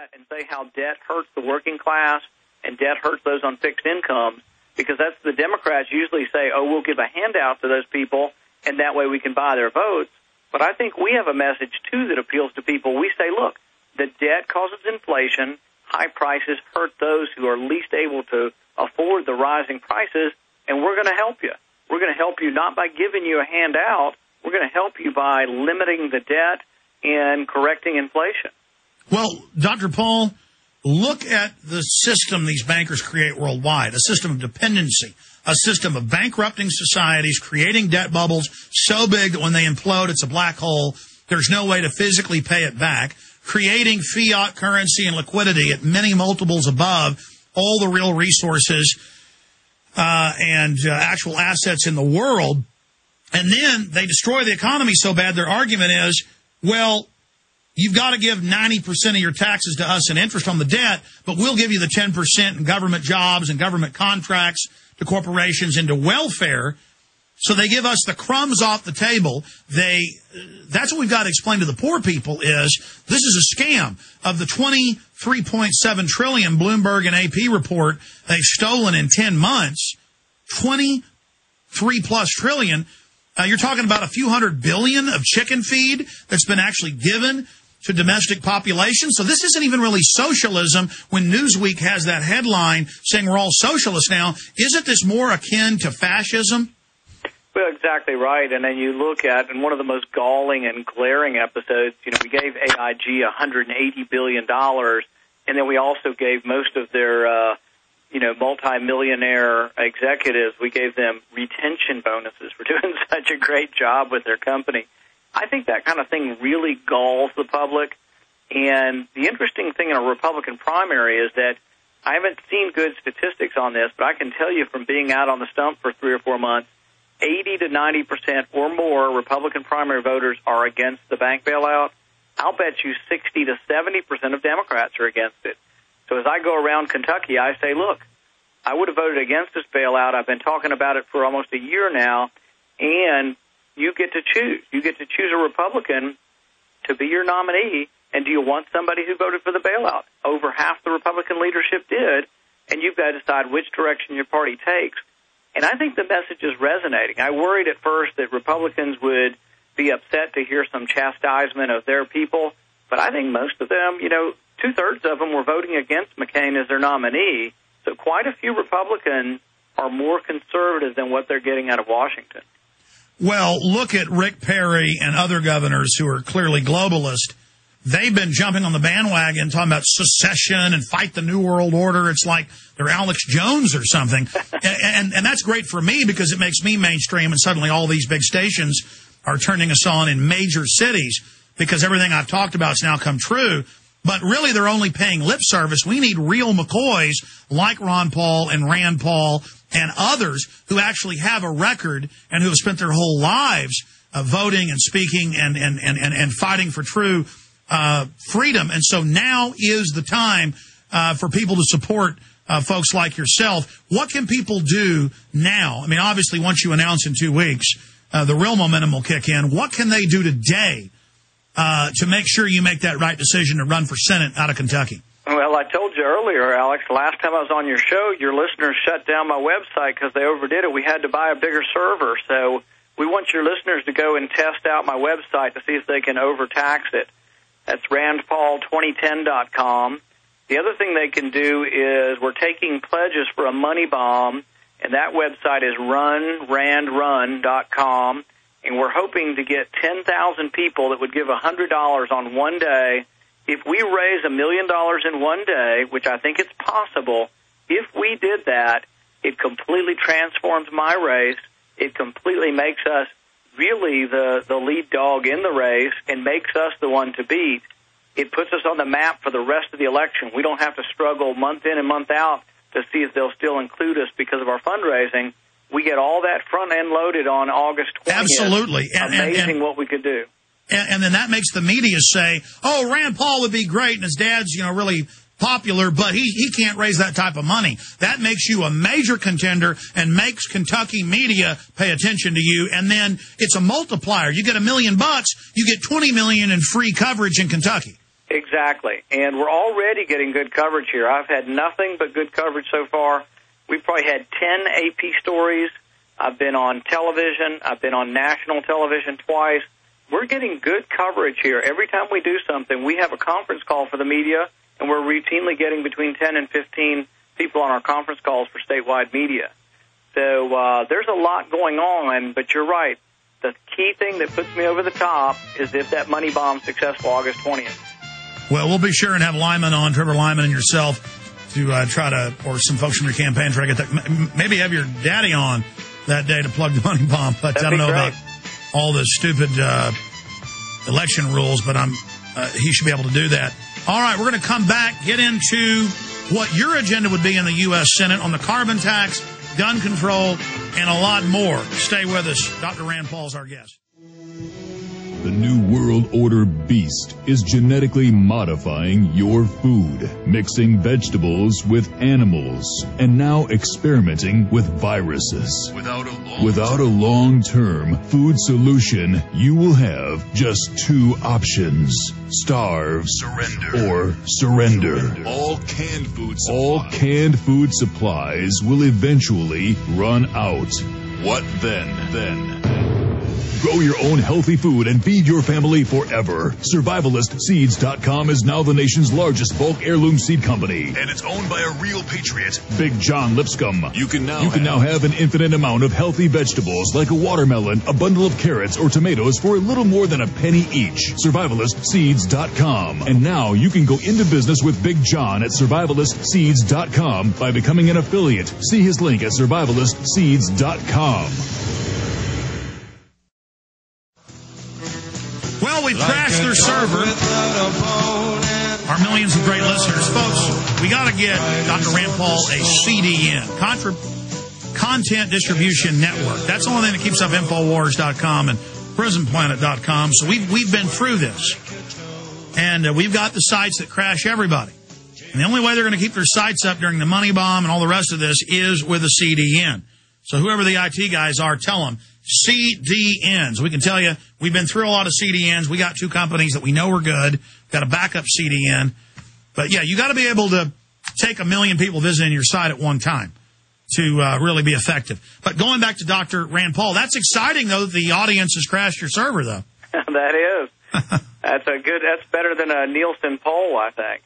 debt and say how debt hurts the working class and debt hurts those on fixed incomes, because that's the Democrats usually say, oh, we'll give a handout to those people, and that way we can buy their votes. But I think we have a message, too, that appeals to people. We say, look, the debt causes inflation. High prices hurt those who are least able to afford the rising prices, and we're going to help you. We're going to help you not by giving you a handout. We're going to help you by limiting the debt and correcting inflation. Well, Dr. Paul, look at the system these bankers create worldwide, a system of dependency, a system of bankrupting societies, creating debt bubbles so big that when they implode, it's a black hole. There's no way to physically pay it back, creating fiat currency and liquidity at many multiples above all the real resources and actual assets in the world. And then they destroy the economy so bad their argument is, well, you've got to give 90% of your taxes to us in interest on the debt, but we'll give you the 10% in government jobs and government contracts to corporations into welfare. So they give us the crumbs off the table. That's what we've got to explain to the poor people is this is a scam. Of the $23.7 trillion Bloomberg and AP report they've stolen in 10 months, 23+ trillion. You're talking about a few $100 billion of chicken feed that's been actually given to domestic population. So this isn't even really socialism when Newsweek has that headline saying we're all socialists now. Isn't this more akin to fascism? Well, exactly right. And then you look at, in one of the most galling and glaring episodes, we gave AIG $180 billion, and then we also gave most of their multi-millionaire executives, we gave them retention bonuses for doing such a great job with their company. I think that kind of thing really galls the public. And the interesting thing in a Republican primary is that I haven't seen good statistics on this, but I can tell you from being out on the stump for 3 or 4 months, 80 to 90% or more Republican primary voters are against the bank bailout. I'll bet you 60 to 70% of Democrats are against it. So as I go around Kentucky, I say, look, I would have voted against this bailout. I've been talking about it for almost a year now, and you get to choose. You get to choose a Republican to be your nominee, and do you want somebody who voted for the bailout? Over half the Republican leadership did, and you've got to decide which direction your party takes. And I think the message is resonating. I worried at first that Republicans would be upset to hear some chastisement of their people, but I think most of them, 2/3 of them were voting against McCain as their nominee. So quite a few Republicans are more conservative than what they're getting out of Washington. Well, look at Rick Perry and other governors who are clearly globalist. They've been jumping on the bandwagon, talking about secession and fight the New World Order. It's like they're Alex Jones or something. and that's great for me because it makes me mainstream, and suddenly all these big stations are turning us on in major cities because everything I've talked about has now come true. But really, they're only paying lip service. We need real McCoys like Ron Paul and Rand Paul and others who actually have a record and who have spent their whole lives voting and speaking and fighting for true freedom. And so now is the time for people to support folks like yourself. What can people do now? I mean, obviously, once you announce in 2 weeks, the real momentum will kick in. What can they do today to make sure you make that right decision to run for Senate out of Kentucky? Well, I told you earlier, Alex, last time I was on your show, your listeners shut down my website because they overdid it. We had to buy a bigger server. So we want your listeners to go and test out my website to see if they can overtax it. That's RandPaul2010.com. The other thing they can do is we're taking pledges for a money bomb, and that website is runrandrun.com. And we're hoping to get 10,000 people that would give $100 on one day. If we raise $1 million in one day, which I think it's possible, if we did that, it completely transforms my race. It completely makes us really the lead dog in the race and makes us the one to beat. It puts us on the map for the rest of the election. We don't have to struggle month in and month out to see if they'll still include us because of our fundraising. We get all that front end loaded on August 20th. Absolutely. Amazing what we could do. And then that makes the media say, oh, Rand Paul would be great and his dad's, really popular, but he can't raise that type of money. That makes you a major contender and makes Kentucky media pay attention to you. And then it's a multiplier. You get $1 million, you get $20 million in free coverage in Kentucky. Exactly. And we're already getting good coverage here. I've had nothing but good coverage so far. We've probably had 10 AP stories. I've been on television. I've been on national television twice. We're getting good coverage here. Every time we do something, we have a conference call for the media, and we're routinely getting between 10 and 15 people on our conference calls for statewide media. So there's a lot going on, but you're right. The key thing that puts me over the top is if that money bomb's successful August 20th. Well, we'll be sure and have Lyman on, Trevor Lyman and yourself, to try to, or some folks from your campaign, try to get that. Maybe have your daddy on that day to plug the money bomb. But I don't know about all the stupid election rules, but he should be able to do that. All right, we're going to come back, get into what your agenda would be in the U.S. Senate on the carbon tax, gun control, and a lot more. Stay with us. Dr. Rand Paul's our guest. The New World Order beast is genetically modifying your food, mixing vegetables with animals, and now experimenting with viruses. Without a long-term food solution, you will have just two options: starve, or surrender. All canned food supplies will eventually run out. What then? Grow your own healthy food and feed your family forever. SurvivalistSeeds.com is now the nation's largest bulk heirloom seed company. And it's owned by a real patriot, Big John Lipscomb. You can now have an infinite amount of healthy vegetables like a watermelon, a bundle of carrots, or tomatoes for a little more than a penny each. SurvivalistSeeds.com. And now you can go into business with Big John at SurvivalistSeeds.com by becoming an affiliate. See his link at SurvivalistSeeds.com. Well, we've crashed their server. Our millions of great listeners. Folks, we got to get Dr. Rand Paul a CDN, Content Distribution Network. That's the only thing that keeps up Infowars.com and PrisonPlanet.com. So we've been through this. And we've got the sites that crash everybody. And the only way they're going to keep their sites up during the money bomb and all the rest of this is with a CDN. So whoever the IT guys are, tell them CDNs. We can tell you we've been through a lot of CDNs. We got two companies that we know are good. Got a backup CDN. But, yeah, you got to be able to take 1 million people visiting your site at one time to really be effective. But going back to Dr. Rand Paul, that's exciting, though, that the audience has crashed your server, though. That is. That's better than a Nielsen poll, I think.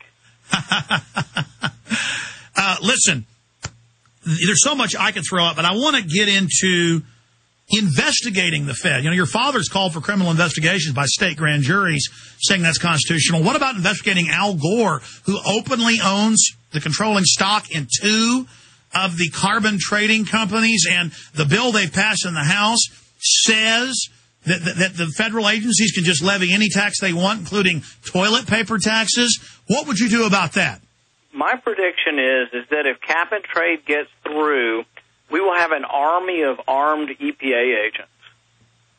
Listen, there's so much I could throw up, but I want to get into investigating the Fed. You know, your father's called for criminal investigations by state grand juries, saying that's constitutional. What about investigating Al Gore, who openly owns the controlling stock in 2 of the carbon trading companies? And the bill they've passed in the House says that the federal agencies can just levy any tax they want, including toilet paper taxes. What would you do about that? My prediction is that if cap and trade gets through, we will have an army of armed EPA agents,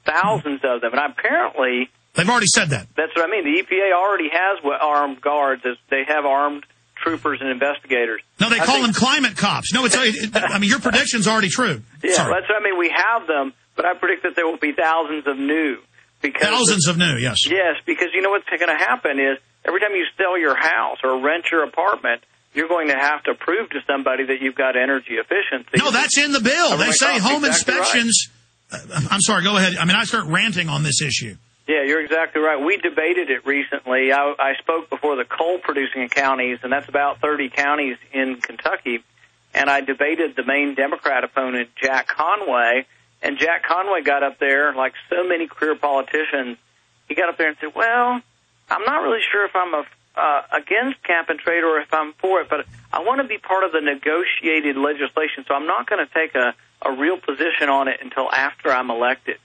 thousands of them. And apparently, they've already said that. That's what I mean. The EPA already has armed guards. They have armed troopers and investigators. No, they call them climate cops. No, I mean, your prediction's already true. Yeah, Sorry. That's what I mean. We have them, but I predict that there will be thousands of new. Thousands of new, yes. Yes, because you know what's going to happen is every time you sell your house or rent your apartment, you're going to have to prove to somebody that you've got energy efficiency. No, that's in the bill. They say home inspections. Right. I'm sorry, go ahead. I mean, I start ranting on this issue. Yeah, you're exactly right. We debated it recently. I spoke before the coal-producing counties, and that's about 30 counties in Kentucky, and I debated the main Democrat opponent, Jack Conway, and Jack Conway got up there, like so many career politicians, he got up there and said, well, I'm not really sure if I'm against cap and trade or if I'm for it, but I want to be part of the negotiated legislation, so I'm not going to take a real position on it until after I'm elected.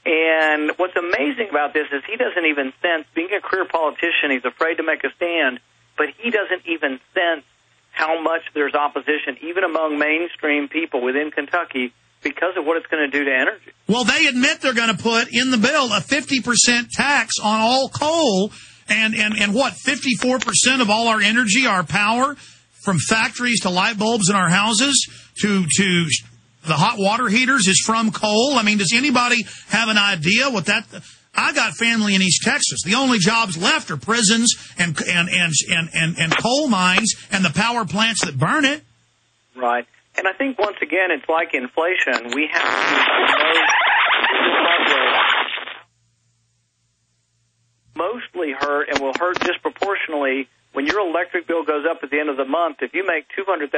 And what's amazing about this is he doesn't even sense, being a career politician, he's afraid to make a stand, but he doesn't even sense how much there's opposition, even among mainstream people within Kentucky, because of what it's going to do to energy. Well, they admit they're going to put in the bill a 50% tax on all coal, and what, 54% of all our energy, our power, from factories to light bulbs in our houses to the hot water heaters is from coal. I mean, does anybody have an idea what that I got family in East Texas. The only jobs left are prisons and coal mines and the power plants that burn it. Right. And I think, once again, it's like inflation. We have to know mostly hurt and will hurt disproportionately when your electric bill goes up at the end of the month. If you make $200,000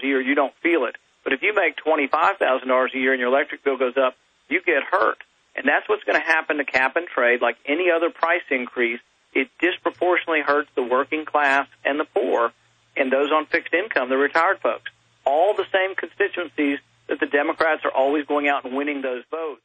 a year, you don't feel it. But if you make $25,000 a year and your electric bill goes up, you get hurt. And that's what's going to happen to cap and trade. Like any other price increase, it disproportionately hurts the working class and the poor and those on fixed income, the retired folks. All the same constituencies that the Democrats are always going out and winning those votes.